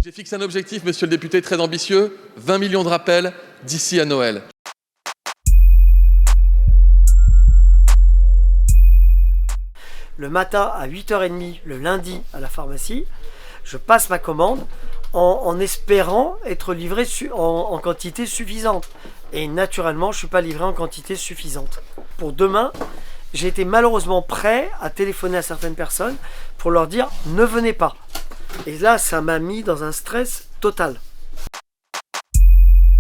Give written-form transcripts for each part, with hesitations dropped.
J'ai fixé un objectif, monsieur le député, très ambitieux, 20 millions de rappels d'ici à Noël. Le matin à 8h30, le lundi à la pharmacie, je passe ma commande en espérant être livré en quantité suffisante. Et naturellement, je ne suis pas livré en quantité suffisante. Pour demain, j'ai été malheureusement prêt à téléphoner à certaines personnes pour leur dire « ne venez pas ». Et là, ça m'a mis dans un stress total.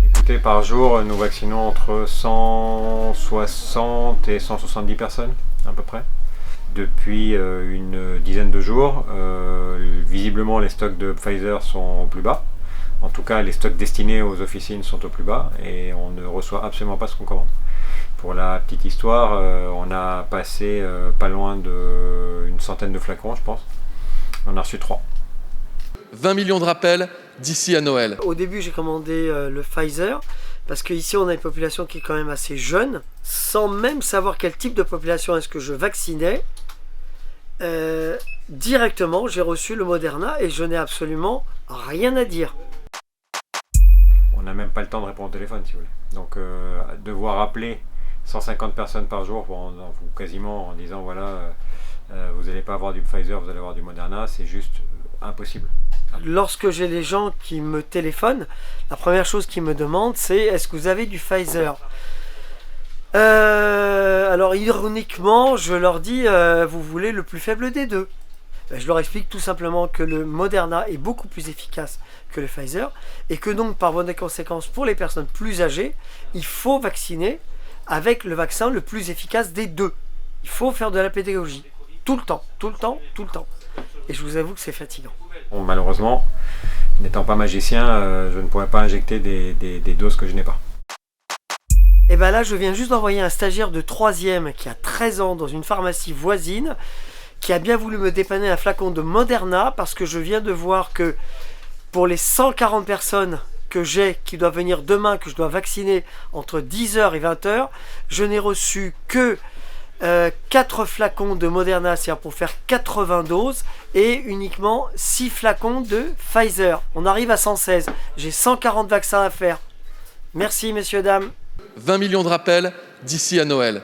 Écoutez, par jour, nous vaccinons entre 160 et 170 personnes, à peu près. Depuis une dizaine de jours, visiblement les stocks de Pfizer sont au plus bas. En tout cas, les stocks destinés aux officines sont au plus bas et on ne reçoit absolument pas ce qu'on commande. Pour la petite histoire, on a passé pas loin d'une centaine de flacons, je pense. On a reçu 3. 20 millions de rappels d'ici à Noël. Au début, j'ai commandé le Pfizer parce qu'ici, on a une population qui est quand même assez jeune. Sans même savoir quel type de population est-ce que je vaccinais, directement, j'ai reçu le Moderna et je n'ai absolument rien à dire. On n'a même pas le temps de répondre au téléphone, si vous voulez. Donc, devoir appeler 150 personnes par jour, quasiment en disant voilà, vous n'allez pas avoir du Pfizer, vous allez avoir du Moderna, c'est juste impossible. Lorsque j'ai les gens qui me téléphonent, la première chose qu'ils me demandent, c'est est-ce que vous avez du Pfizer ? Alors ironiquement, je leur dis vous voulez le plus faible des deux. Je leur explique tout simplement que le Moderna est beaucoup plus efficace que le Pfizer et que donc par voie de conséquence pour les personnes plus âgées, il faut vacciner avec le vaccin le plus efficace des deux. Il faut faire de la pédagogie tout le temps, tout le temps, tout le temps. Et je vous avoue que c'est fatigant. Bon, malheureusement, n'étant pas magicien, je ne pourrais pas injecter des doses que je n'ai pas. Et bien là, je viens juste d'envoyer un stagiaire de 3e qui a 13 ans dans une pharmacie voisine qui a bien voulu me dépanner un flacon de Moderna parce que je viens de voir que pour les 140 personnes que j'ai qui doivent venir demain, que je dois vacciner entre 10h et 20h, je n'ai reçu que 4 flacons de Moderna, c'est-à-dire pour faire 80 doses, et uniquement 6 flacons de Pfizer. On arrive à 116. J'ai 140 vaccins à faire. Merci, messieurs, dames. 20 millions de rappels d'ici à Noël.